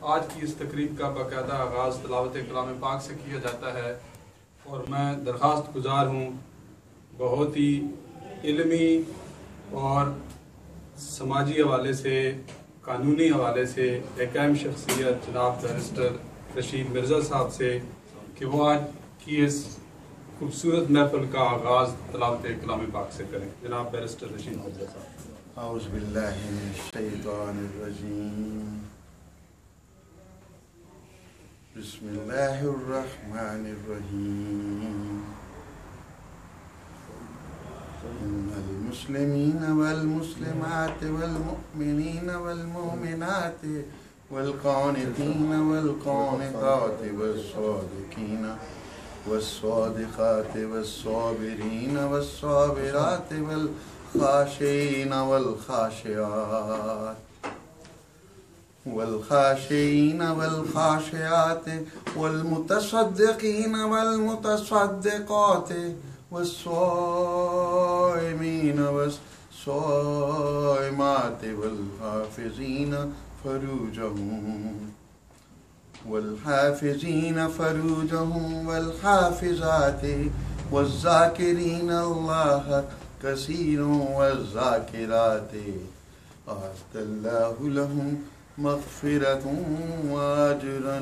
آج کی اس تقریب کا باقاعدہ آغاز تلاوت کلام پاک سے کیا جاتا ہے اور میں درخواست گزار ہوں بہت ہی علمی اور سماجی حوالے سے قانونی حوالے سے ایک اہم شخصیت جناب بیرسٹر رشید مرزا صاحب سے کہ وہ آج کی اس خوبصورت محفل کا آغاز تلاوت کلام پاک سے کریں. جناب بیرسٹر رشید مرزا صاحب. اعوذ باللہ من الشیطان الرجیم. بسم اللہ الرحمن الرحیم. ان المسلمین والمسلمات والمؤمنین والمؤمنات والقانتین والقانتات والصادقین والصادقات والصابرین والصابرات والخاشعین والخاشعات والخاشعین والخاشعات والمتصدقین والمتصدقات والصائمین والصائمات والحافظین فروجهم والحافظات والذاکرین اللہ کثیرا والذاکرات اعد اللہ لهم مغفرۃ واجرا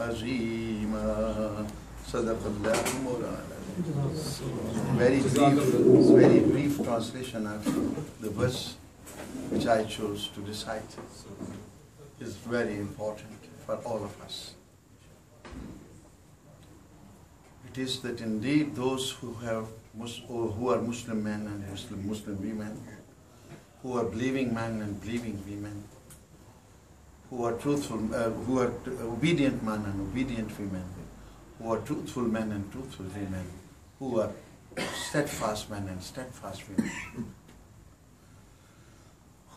عظیما. صدق اللہ مولانا. Very brief translation of the verse which I chose to recite is very important for all of us. It is that indeed those who are Muslim men and Muslim women, who are believing men and believing women, who are truthful, who are obedient men and obedient women, who are truthful men and truthful women, who are steadfast men and steadfast women,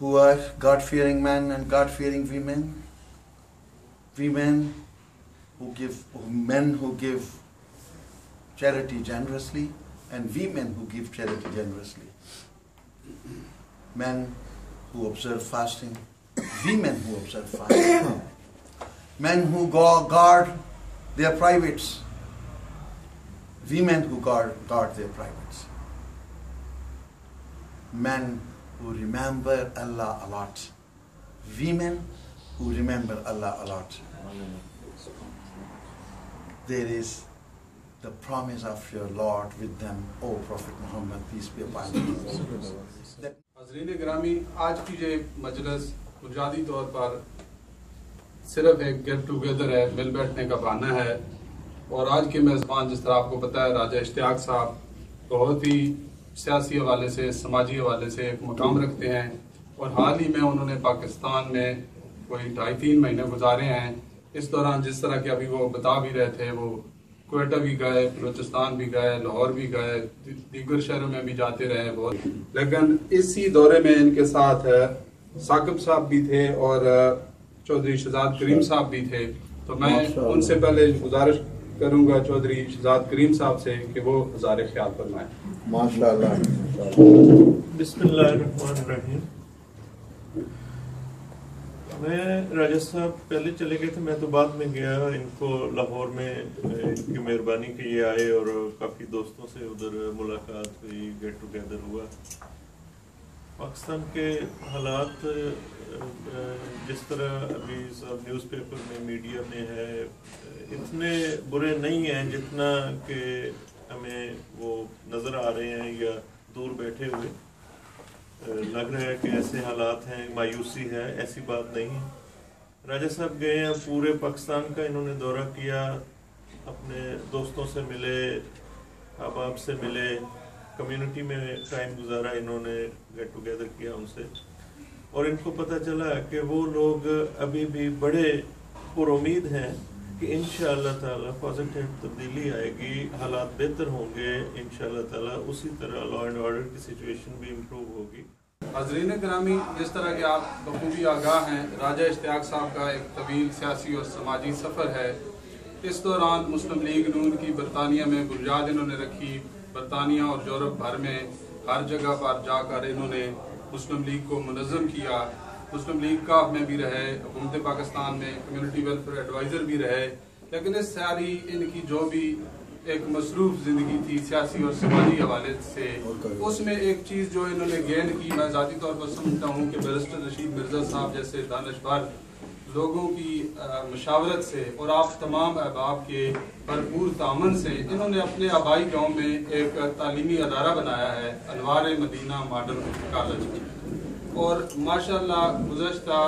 who are God-fearing men and God-fearing women, men who give charity generously, and women who give charity generously, men who observe fasting, women who observe fasting, men who guard their privates, women who guard their privates, men who remember Allah a lot, women who remember Allah a lot. There is the promise of your Lord with them, O Prophet Muhammad, peace be upon him. حاضرین گرامی، آج کی یہ مجلس بنیادی طور پر صرف ایک گیٹ ٹوگیدر ہے، مل بیٹھنے کا بہانہ ہے. اور آج کے میزبان جس طرح آپ کو پتہ ہے راجہ اشتیاق صاحب بہت ہی سیاسی حوالے سے سماجی حوالے سے ایک مقام رکھتے ہیں اور حال ہی میں انہوں نے پاکستان میں کوئی 2.5-3 مہینے گزارے ہیں. اس دوران جس طرح کہ ابھی وہ بتا بھی رہے تھے وہ کوئٹہ بھی گئے، بلوچستان بھی گئے، لاہور بھی گئے، دیگر شہروں میں بھی جاتے رہے بہت. لیکن اسی دورے میں ان کے ساتھ ثاقب صاحب بھی تھے اور چودھری شہزاد کریم صاحب بھی تھے. تو میں ان سے پہلے گزارش کروں گا چودھری شہزاد کریم صاحب سے کہ وہ اظہار خیال فرمائیں. ماشاءاللہ. بسم اللہ الرحمن الرحیم. میں راجہ صاحب پہلے چلے گئے تھے، میں تو بعد میں گیا. ان کو لاہور میں ان کی مہربانی کے یہ آئے اور کافی دوستوں سے ادھر ملاقات ہوئی، گیٹ ٹوگیدر ہوا. پاکستان کے حالات جس طرح ابھی سب نیوز پیپر میں میڈیا میں ہے اتنے برے نہیں ہیں جتنا کہ ہمیں وہ نظر آ رہے ہیں یا دور بیٹھے ہوئے لگ رہا ہے کہ ایسے حالات ہیں. مایوسی ہے، ایسی بات نہیں ہے. راجہ صاحب گئے ہیں، پورے پاکستان کا انہوں نے دورہ کیا، اپنے دوستوں سے ملے، احباب سے ملے، کمیونٹی میں ٹائم گزارا. انہوں نے گیٹ ٹوگیدر کیا ان سے اور ان کو پتہ چلا کہ وہ لوگ ابھی بھی بڑے پر امید ہیں کہ انشاءاللہ تعالیٰ پازیٹیو تبدیلی آئے گی، حالات بہتر ہوں گے انشاءاللہ تعالیٰ. اسی طرح لا اینڈ آرڈر کی سچویشن بھی امپروو ہوگی. حاضرین گرامی، جس طرح کہ آپ بخوبی آگاہ ہیں راجہ اشتیاق صاحب کا ایک طویل سیاسی اور سماجی سفر ہے. اس دوران مسلم لیگ نون کی برطانیہ میں بنیاد انہوں نے رکھی. برطانیہ اور یورپ بھر میں ہر جگہ پر جا کر انہوں نے مسلم لیگ کو منظم کیا مسلم لیگ کاف میں بھی رہے، حکومت پاکستان میں کمیونٹی ویلفیئر ایڈوائزر بھی رہے، لیکن اس ساری ان کی جو بھی ایک مصروف زندگی تھی سیاسی اور سماجی حوالے سے، اس میں ایک چیز جو انہوں نے گین کی، میں ذاتی طور پر سمجھتا ہوں کہ بیرسٹر رشید مرزا صاحب جیسے دانشور لوگوں کی مشاورت سے اور آپ تمام احباب کے بھرپور تعاون سے انہوں نے اپنے آبائی گاؤں میں ایک تعلیمی ادارہ بنایا ہے، انوار مدینہ ماڈرن کالج، اور ماشاءاللہ گزشتہ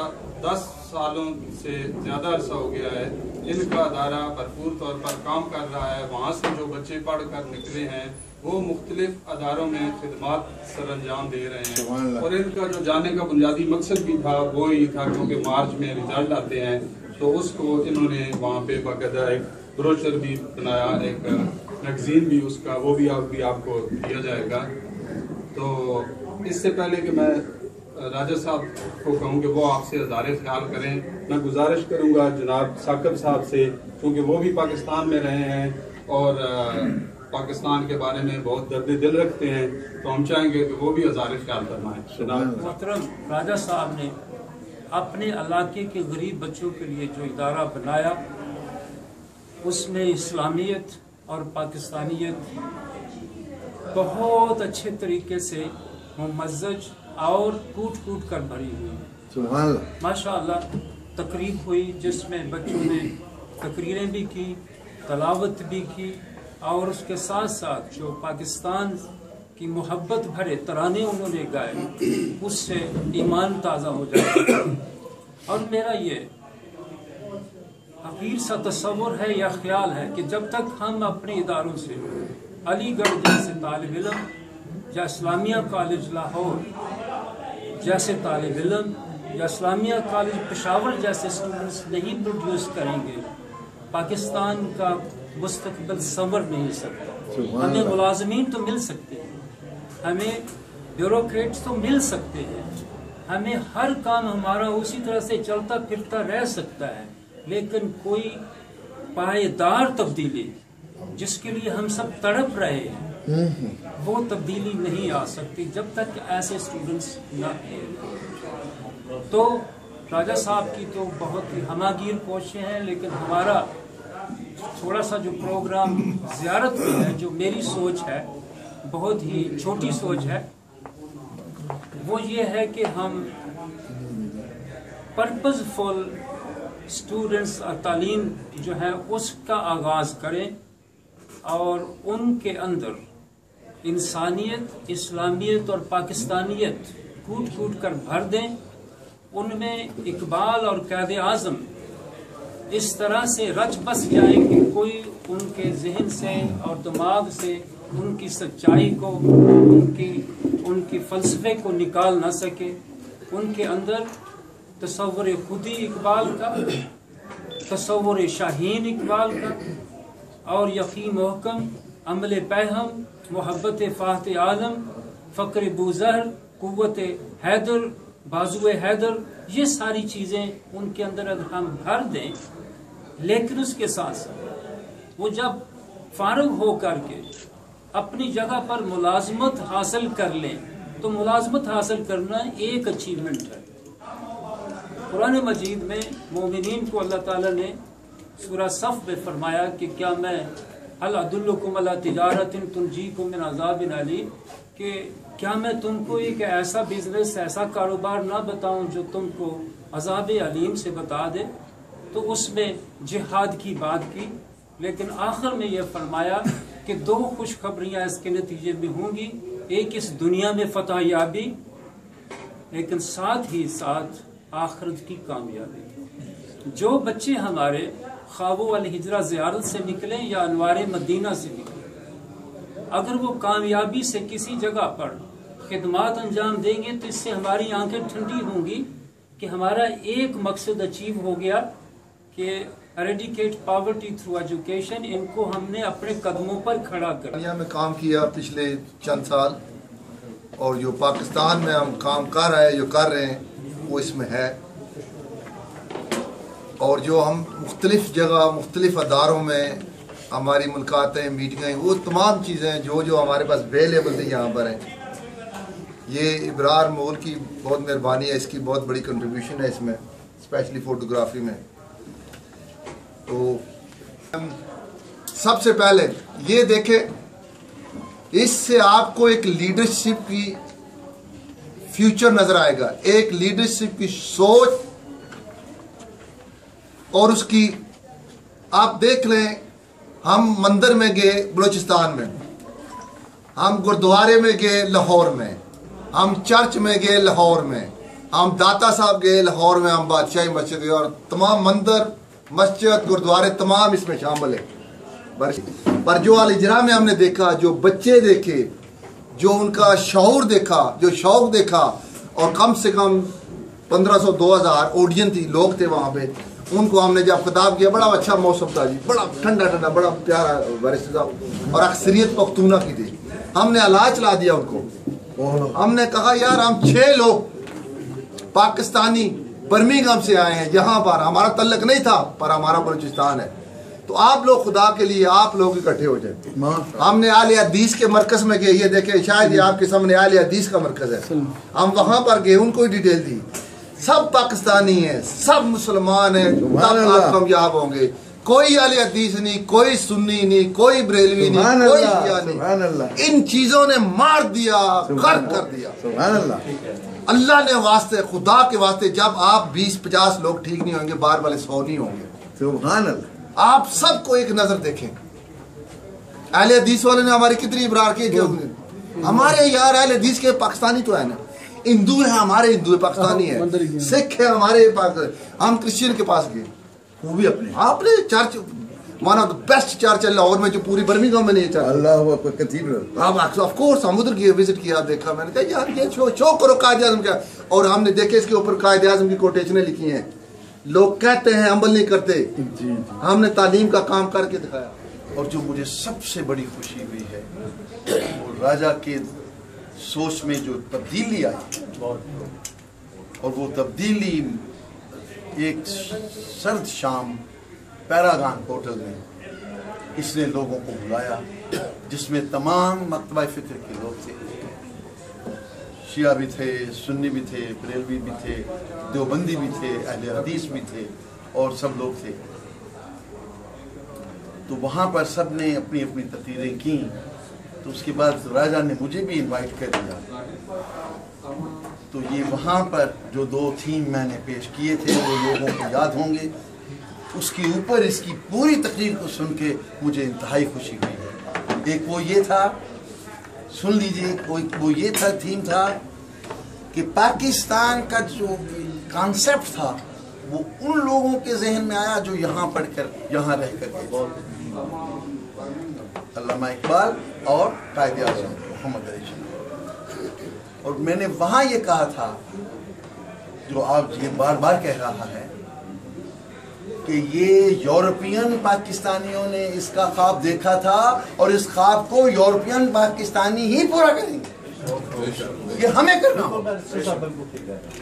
10 سالوں سے زیادہ عرصہ ہو گیا ہے ان کا ادارہ بھرپور طور پر کام کر رہا ہے۔ وہاں سے جو بچے پڑھ کر نکلے ہیں وہ مختلف اداروں میں خدمات سر انجام دے رہے ہیں، اور ان کا جو جانے کا بنیادی مقصد بھی تھا وہی تھا، کیونکہ مارچ میں رزلٹ آتے ہیں تو اس کو انہوں نے وہاں پہ باقاعدہ ایک بروشر بھی بنایا، ایک میگزین بھی اس کا، وہ بھی آپ کو دیا جائے گا۔ تو اس سے پہلے کہ میں راجہ صاحب کو کہوں کہ وہ آپ سے اظہار خیال کریں، میں گزارش کروں گا جناب ثاقب صاحب سے، کیونکہ وہ بھی پاکستان میں رہے ہیں اور پاکستان کے بارے میں بہت درد دل رکھتے ہیں، تو ہم چاہیں گے کہ وہ بھی اظہار خیال فرمائیں۔ محترم راجہ صاحب نے اپنے علاقے کے غریب بچوں کے لیے جو ادارہ بنایا اس میں اسلامیت اور پاکستانیت بہت اچھے طریقے سے ممزج اور کوٹ کر بھری ہوئی۔ ماشاءاللہ تقریب ہوئی جس میں بچوں نے تقریریں بھی کی، تلاوت بھی کی، اور اس کے ساتھ ساتھ جو پاکستان کی محبت بھرے ترانے انہوں نے گائے، اس سے ایمان تازہ ہو جاتا ہے۔ اور میرا یہ حقیر سا تصور ہے یا خیال ہے کہ جب تک ہم اپنے اداروں سے علی گڑھ جیسے طالب علم یا اسلامیہ کالج لاہور جیسے طالب علم یا اسلامیہ کالج پشاور جیسے اسٹوڈنٹس نہیں پروڈیوس کریں گے، پاکستان کا مستقبل سنور نہیں سکتا۔ ہمیں ملازمین تو مل سکتے ہیں، ہمیں بیوروکریٹس تو مل سکتے ہیں، ہمیں ہر کام ہمارا اسی طرح سے چلتا پھرتا رہ سکتا ہے، لیکن کوئی پائیدار تبدیلی جس کے لیے ہم سب تڑپ رہے ہیں وہ تبدیلی نہیں آ سکتی جب تک ایسے اسٹوڈنٹس نہ ہیں۔ تو راجہ صاحب کی تو بہت ہی ہماگیر کوششیں ہیں، لیکن ہمارا تھوڑا سا جو پروگرام زیارت میں ہے، جو میری سوچ ہے بہت ہی چھوٹی سوچ ہے، وہ یہ ہے کہ ہم پرپز فل اسٹوڈنٹس اور تعلیم جو ہے اس کا آغاز کریں اور ان کے اندر انسانیت، اسلامیت اور پاکستانیت کوٹ کر بھر دیں، ان میں اقبال اور قائد اعظم اس طرح سے رچ بس جائیں کہ کوئی ان کے ذہن سے اور دماغ سے ان کی سچائی کو، ان کی فلسفے کو نکال نہ سکے۔ ان کے اندر تصور خودی اقبال کا، تصور شاہین اقبال کا، اور یقین محکم، عمل پیہم، محبت فاتح عالم، فقر بوزہر، قوت حیدر، بازو حیدر، یہ ساری چیزیں ان کے اندر اگر ہم بھر دیں، لیکن اس کے ساتھ ساتھ وہ جب فارغ ہو کر کے اپنی جگہ پر ملازمت حاصل کر لیں تو ملازمت حاصل کرنا ایک اچیومنٹ ہے۔ قرآن مجید میں مومنین کو اللہ تعالیٰ نے سورہ صف میں فرمایا کہ کیا میں هل ادلکم علی تجارت تنجیکم من عذاب علیم، کہ کیا میں تم کو ایک ایسا بزنس، ایسا کاروبار نہ بتاؤں جو تم کو عذاب علیم سے بتا دے۔ تو اس میں جہاد کی بات کی، لیکن آخر میں یہ فرمایا کہ دو خوشخبریاں اس کے نتیجے میں ہوں گی، ایک اس دنیا میں فتح یابی، لیکن ساتھ ہی ساتھ آخرت کی کامیابی۔ جو بچے ہمارے خواب الہجرہ زیارت سے نکلیں یا انوار مدینہ سے نکلیں، اگر وہ کامیابی سے کسی جگہ پر خدمات انجام دیں گے تو اس سے ہماری آنکھیں ٹھنڈی ہوں گی کہ ہمارا ایک مقصد اچیو ہو گیا کہ ایریڈیکیٹ پاورٹی تھرو ایجوکیشن، ان کو ہم نے اپنے قدموں پر کھڑا کر دنیا میں کام کیا پچھلے چند سال، اور جو پاکستان میں ہم کام کر رہے ہیں وہ اس میں ہے، اور جو ہم مختلف جگہ مختلف اداروں میں ہماری ملاقاتیں، میٹنگیں، وہ تمام چیزیں جو ہمارے پاس اویلیبل تھے یہاں پر ہیں، یہ ابرار مغل کی بہت مہربانی ہے، اس کی بہت بڑی کنٹریبیوشن ہے اس میں، اسپیشلی فوٹوگرافی میں. تو سب سے پہلے یہ دیکھیں، اس سے آپ کو ایک لیڈرشپ کی فیوچر نظر آئے گا، ایک لیڈرشپ کی سوچ. اور اس کی آپ دیکھ لیں، ہم مندر میں گئے بلوچستان میں، ہم گردوارے میں گئے لاہور میں، ہم چرچ میں گئے لاہور میں، ہم داتا صاحب گئے لاہور میں، ہم بادشاہی مسجد گئے، اور تمام مندر مسجد گردوارے تمام اس میں شامل ہیں. پر جو الاجرا میں ہم نے دیکھا، جو بچے دیکھے، جو ان کا شعور دیکھا، جو شوق دیکھا، اور کم سے کم 1500 2000 آڈین تھی، لوگ تھے وہاں پہ. ان کو ہم نے جب خطاب کیا، بڑا اچھا موسم تھا جی، بڑا ٹھنڈا ٹھنڈا، بڑا پیارا بارش تھا، اور اکثریت پختونہ کی تھی. ہم نے اعلیٰ چلا دیا ان کو. ہم نے کہا یار ہم 6 لوگ پاکستانی برمنگھم سے آئے ہیں، یہاں پر ہمارا تعلق نہیں تھا، پر ہمارا بلوچستان ہے، تو آپ لوگ خدا کے لیے آپ لوگ اکٹھے ہو جائیں. ہم نے اہل حدیث کے مرکز میں گئے، یہ دیکھیں شاید یہ آپ کے سامنے اہل حدیث کا مرکز ہے. ہم وہاں پر گئے، ان کو ڈیٹیل دی. سب پاکستانی ہیں، سب مسلمان ہیں، تب آپ کامیاب ہوں گے. کوئی اہل حدیث نہیں، کوئی سنی نہیں، کوئی بریلوی نہیں، کوئی شیعہ نہیں. ان چیزوں نے مار دیا، غرق کر دیا. اللہ نے واسطے، خدا کے واسطے، جب آپ 20-50 لوگ ٹھیک نہیں ہوں گے، باہر والے 100 نہیں ہوں گے. سبحان اللہ. آپ سب کو ایک نظر دیکھیں. اہل حدیث والے نے ہماری کتنی ابرار کی، ہمارے یار اہل حدیث کے پاکستانی تو ہے نا، ہندو ہیں ہمارے، ہندو پاکستانی ہیں، سکھ ہیں ہمارے پاکستانی. ہم کرسچین کے پاس گئے، وہ بھی آپ نے چرچ مانا بیسٹ چرچ ہے لاہور میں، جو پوری برمنگھم میں نہیں church. Allah cathedral. Of course ہم ادھر گئے، وزٹ کیا، دیکھا. میں نے کہا یار یہ شو کرو قائد اعظم کا. اور ہم نے دیکھے اس کے اوپر قائد اعظم کی کوٹیشنیں لکھی ہیں. لوگ کہتے ہیں عمل نہیں کرتے، ہم نے تعلیم کا کام کر کے دکھایا. اور جو مجھے سب سے بڑی خوشی ہوئی ہے، وہ راجا کے سوچ میں جو تبدیلی آئی، اور وہ تبدیلی ایک سرد شام پیراگان ہوٹل میں اس نے لوگوں کو بلایا، جس میں تمام مکتبہ فکر کے لوگ تھے. شیعہ بھی تھے، سنی بھی تھے، بریلوی بھی تھے، دیوبندی بھی تھے، اہل حدیث بھی تھے، اور سب لوگ تھے. تو وہاں پر سب نے اپنی اپنی تقریریں کی. تو اس کے بعد راجا نے مجھے بھی انوائٹ کر دیا. تو یہ وہاں پر جو 2 تھیم میں نے پیش کیے تھے، وہ لوگوں کو یاد ہوں گے. اس کے اوپر اس کی پوری تقریر کو سن کے مجھے انتہائی خوشی ہوئی. ایک وہ یہ تھا، سن لیجئے، وہ یہ تھا، تھیم تھا کہ پاکستان کا جو کانسیپٹ تھا وہ ان لوگوں کے ذہن میں آیا جو یہاں پڑھ کر، یہاں رہ کر گئے. علامہ اقبال اور قائد اعظم محمد علی. اور میں نے وہاں یہ کہا تھا، جو آپ یہ بار بار کہہ رہا ہے، کہ یہ یورپین پاکستانیوں نے اس کا خواب دیکھا تھا، اور اس خواب کو یورپین پاکستانی ہی پورا کریں گے. یہ ہمیں کرنا ہوگا،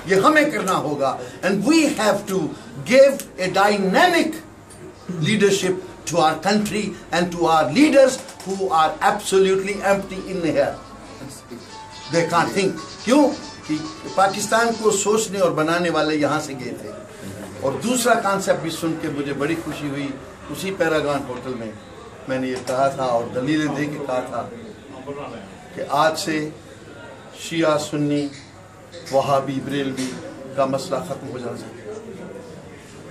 یہ ہمیں کرنا ہوگا. and we have to give a dynamic leadership to our country and to our leaders who are absolutely empty in here. They can't think. کیوں کہ پاکستان کو سوچنے اور بنانے والے یہاں سے گئے تھے. اور دوسرا کانسیپٹ بھی سن کے مجھے بڑی خوشی ہوئی. اسی پیراگان ہوٹل میں نے یہ کہا تھا، اور دلیلیں دے کے کہا تھا، کہ آج سے شیعہ، سنی، وہابی، بریلوی کا مسئلہ ختم ہو جانا چاہیے.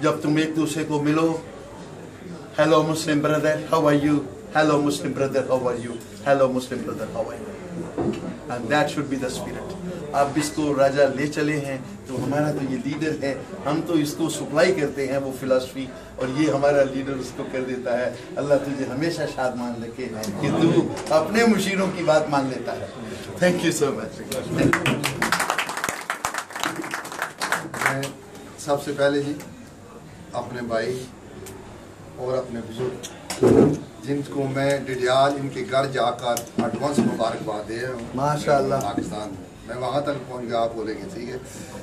جب تم ایک دوسرے کو ملو، hello Muslim brother how are you, hello Muslim brother how are you, hello Muslim brother how are you. And that should be the spirit. اب اس کو راجہ لے چلے ہیں، تو ہمارا تو یہ لیڈر ہے، ہم تو اس کو سپلائی کرتے ہیں وہ فلسفی، اور یہ ہمارا لیڈر اس کو کر دیتا ہے. اللہ تجھے ہمیشہ شادمان رکھے کہ تو اپنے مشیروں کی بات مان لیتا ہے. تھینک یو سو مچ. میں سب سے پہلے جی اپنے بھائی اور اپنے بزرگ جن کو میں ڈڈیال ان کے گھر جا کر ایڈوانس مبارکباد دے رہا ہوں ماشاءاللہ پاکستان میں وہاں تک پہنچ گیا، آپ بولیں گے ٹھیک ہے.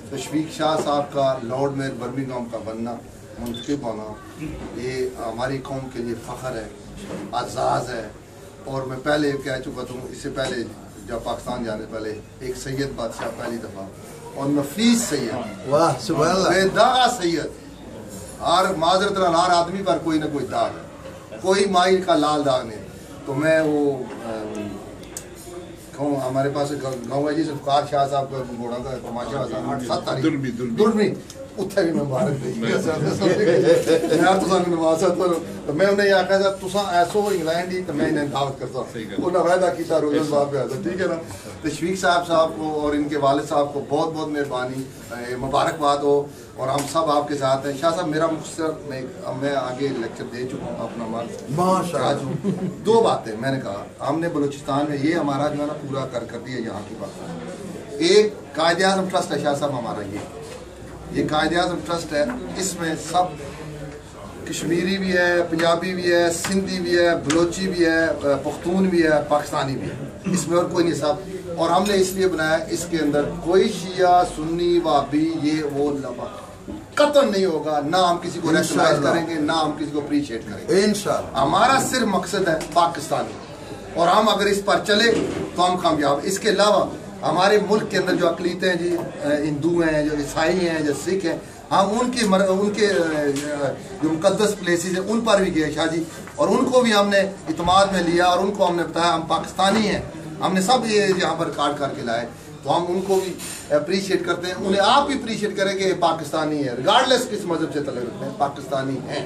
تو شفیق شاہ صاحب کا لارڈ میئر برمنگھم کا بننا، منتخب ہونا، یہ ہماری قوم کے لیے فخر ہے، اعزاز ہے. اور میں پہلے کہہ چکا تھا اس سے پہلے جب پاکستان جانے سے پہلے ایک سید بادشاہ پہلی دفعہ اور نفیس سید واہ سبحان اللہ بے داغ سید ہر معذرت ہر آدمی پر کوئی نہ کوئی داغ ہے کوئی مائی کا لال داغ نہیں تو میں وہ ہمارے پاس گاؤں ہے جی ذوالفقار شاہ صاحب کا گھوڑا کا تماشا 7 تاریخ درمی اتنے بھی میں مبارک دئی میں انہیں آخیا تھا تساں ایسو انگلینڈ ہی تو میں انہیں دعوت کرتا انہیں وعدہ کیا روزن صاحب پہ آتا ٹھیک ہے نا تشفیق صاحب کو اور ان کے والد صاحب کو بہت بہت مہربانی مبارکباد ہو اور ہم سب آپ کے ساتھ ہیں شاہ صاحب میرا مختصر میں آگے لیکچر دے چکا ہوں اپنا مال 2 باتیں میں نے کہا ہم نے بلوچستان میں یہ ہمارا جو ہے نا پورا کر دیا یہاں کی بات ایک قائد اعظم ٹرسٹ ہے شاہ صاحب ہمارا یہ قائد اعظم ٹرسٹ ہے اس میں سب کشمیری بھی ہے پنجابی بھی ہے سندھی بھی ہے بلوچی بھی ہے پختون بھی ہے پاکستانی بھی ہے اس میں اور کوئی نہیں سب اور ہم نے اس لیے بنایا اس کے اندر کوئی شیعہ سنی وابی یہ وہ لبا قطن نہیں ہوگا نہ ہم کسی کو ریکگنائز کریں گے نہ ہم کسی کو اپریشیٹ کریں گے انشاءاللہ ہمارا صرف مقصد ہے پاکستانی اور ہم اگر اس پر چلے تو ہم کامیاب اس کے علاوہ ہمارے ملک کے اندر جو اقلیتیں ہیں جی ہندو ہیں جو عیسائی ہیں جو سکھ ہیں ہم ان کے جو مقدس پلیسز ہیں ان پر بھی گئے شاہ جی اور ان کو بھی ہم نے اعتماد میں لیا اور ان کو ہم نے بتایا ہم پاکستانی ہیں ہم نے سب یہ یہاں پر کارڈ کر کے لائے تو ہم ان کو بھی اپریشیٹ کرتے ہیں انہیں آپ بھی اپریشیٹ کریں کہ پاکستانی ہے ریگارڈلیس کس مذہب سے تعلق رکھتے ہیں پاکستانی ہیں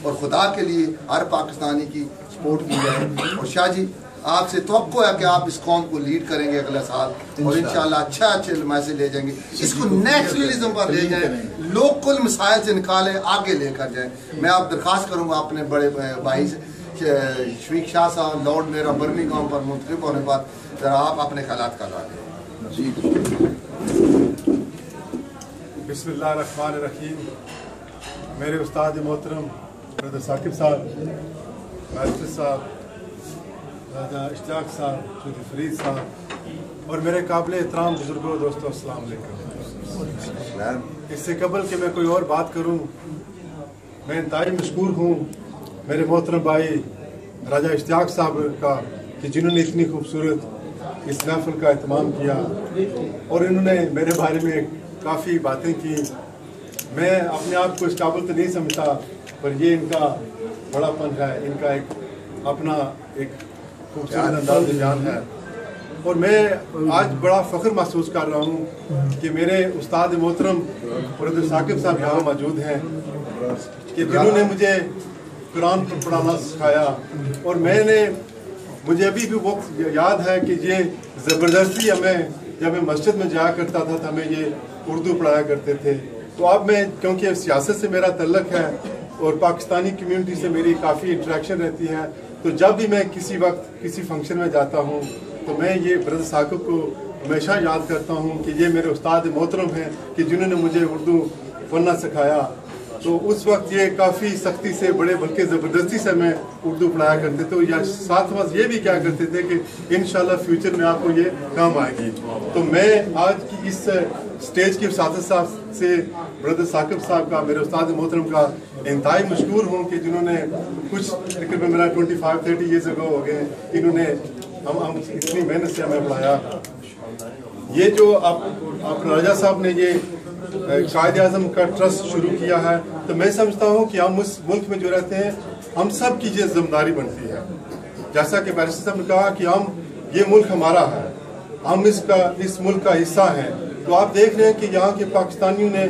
اور خدا کے لیے ہر پاکستانی کی سپورٹ کی جائے اور شاہ جی آپ سے توقع ہے کہ آپ اس قوم کو لیڈ کریں گے اگلا سال اور انشاءاللہ اچھے میسج لے جائیں گے اس کو نیشنلزم پر لے جائیں لوکل مسائل سے نکالیں آگے لے کر جائیں میں آپ درخواست کروں گا اپنے بڑے بھائی سے شفیق شاہ صاحب لارڈ میرا برمنگھم پر منتخب ہونے کے بعد ذرا آپ اپنے خیالات کا دیں جی بسم اللہ الرحمن الرحیم میرے استاد محترم برادر ثاقب صاحب ماسٹر صاحب راجہ اشتیاق صاحب چودھری فرید صاحب اور میرے قابل احترام بزرگوں دوستوں السلام علیکم اس سے قبل کہ میں کوئی اور بات کروں میں انتہائی مشکور ہوں میرے محترم بھائی راجہ اشتیاق صاحب کا کہ جنہوں نے اتنی خوبصورت اس محفل کا اہتمام کیا اور انہوں نے میرے بارے میں کافی باتیں کی میں اپنے آپ کو اس قابل تو نہیں سمجھتا پر یہ ان کا بڑا پن ہے ان کا ایک اپنا ایک خوبصورت انداز بیان ہے اور میں آج بڑا فخر محسوس کر رہا ہوں کہ میرے استاد محترم برادر ثاقب صاحب یہاں موجود ہیں کہ جنہوں نے مجھے قرآن پڑھانا سکھایا اور مجھے ابھی بھی وقت یاد ہے کہ یہ زبردستی ہمیں جب میں مسجد میں جایا کرتا تھا تو ہمیں یہ اردو پڑھایا کرتے تھے تو اب میں کیونکہ سیاست سے میرا تعلق ہے اور پاکستانی کمیونٹی سے میری کافی انٹریکشن رہتی ہے تو جب بھی میں کسی وقت کسی فنکشن میں جاتا ہوں تو میں یہ برادر ثاقب کو ہمیشہ یاد کرتا ہوں کہ یہ میرے استاد محترم ہیں کہ جنہوں نے مجھے اردو پڑھنا سکھایا تو اس وقت یہ کافی سختی سے بڑے بلکہ زبردستی سے میں اردو پڑھایا کرتے تھے یا ساتھ ساتھ یہ بھی کیا کرتے تھے کہ انشاءاللہ فیوچر میں آپ کو یہ کام آئے گی تو میں آج کی اس سٹیج کی وساطت صاحب سے برادر ثاقب صاحب کا میرے استاد محترم کا انتہائی مشکور ہوں کہ جنہوں نے کچھ تقریباً میرا 25-30 ایئرز اگو ہو گئے انہوں نے ہم اتنی محنت سے ہمیں پڑھایا یہ جو آپ راجہ صاحب نے یہ قائد اعظم کا ٹرسٹ شروع کیا ہے تو میں سمجھتا ہوں کہ ہم اس ملک میں جو رہتے ہیں ہم سب کی یہ ذمہ داری بنتی ہے جیسا کہ بیرسٹر صاحب نے کہا کہ یہ ملک ہمارا ہے ہم اس ملک کا حصہ ہیں تو آپ دیکھ رہے ہیں کہ یہاں کے پاکستانیوں نے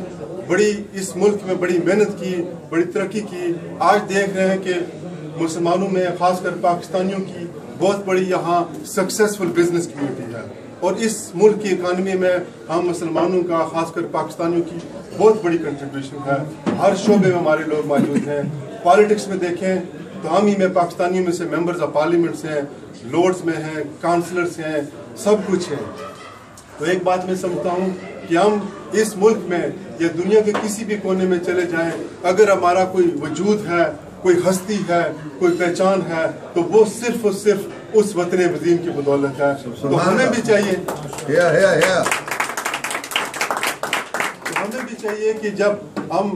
اس ملک میں بڑی محنت کی بڑی ترقی کی آج دیکھ رہے ہیں کہ مسلمانوں میں خاص کر پاکستانیوں کی بہت بڑی یہاں سکسیسفل بزنس کمیونٹی ہے اور اس ملک کی اکانومی میں ہم مسلمانوں کا خاص کر پاکستانیوں کی بہت بڑی کنٹریبیوشن ہے ہر شعبے میں ہمارے لوگ موجود ہیں پالیٹکس میں دیکھیں تو ہم ہی میں پاکستانیوں میں سے ممبرز آف پارلیمنٹس ہیں لورڈز میں ہیں کانسلرز ہیں سب کچھ ہے تو ایک بات میں سمجھتا ہوں کہ ہم اس ملک میں یا دنیا کے کسی بھی کونے میں چلے جائیں اگر ہمارا کوئی وجود ہے کوئی ہستی ہے کوئی پہچان ہے تو وہ صرف اور صرف اس وطن عظیم کی بدولت ہے تو ہمیں بھی چاہیے کہ جب ہم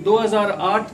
2008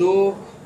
2,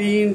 3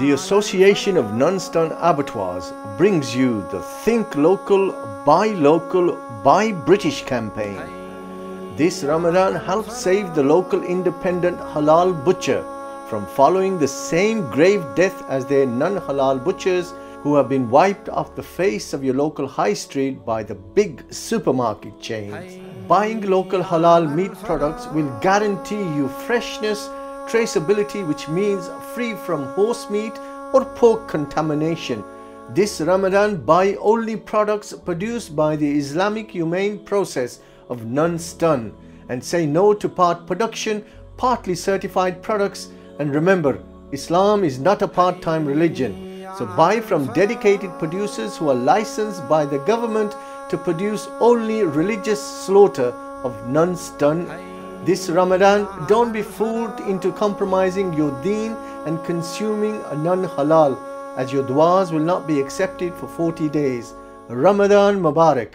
The Association of Non-Stun Abattoirs brings you the Think Local, Buy British campaign. This Ramadan helps save the local independent halal butcher from following the same grave death as their non-halal butchers who have been wiped off the face of your local high street by the big supermarket chains. Buying local halal meat products will guarantee you freshness, traceability, which means free from horse meat or pork contamination. This Ramadan, buy only products produced by the Islamic humane process of non-stun and say no to part production, partly certified products. And remember, Islam is not a part-time religion. So buy from dedicated producers who are licensed by the government to produce only religious slaughter of non-stun. This Ramadan, don't be fooled into compromising your deen and consuming a non-halal, as your du'as will not be accepted for 40 days. Ramadan Mubarak.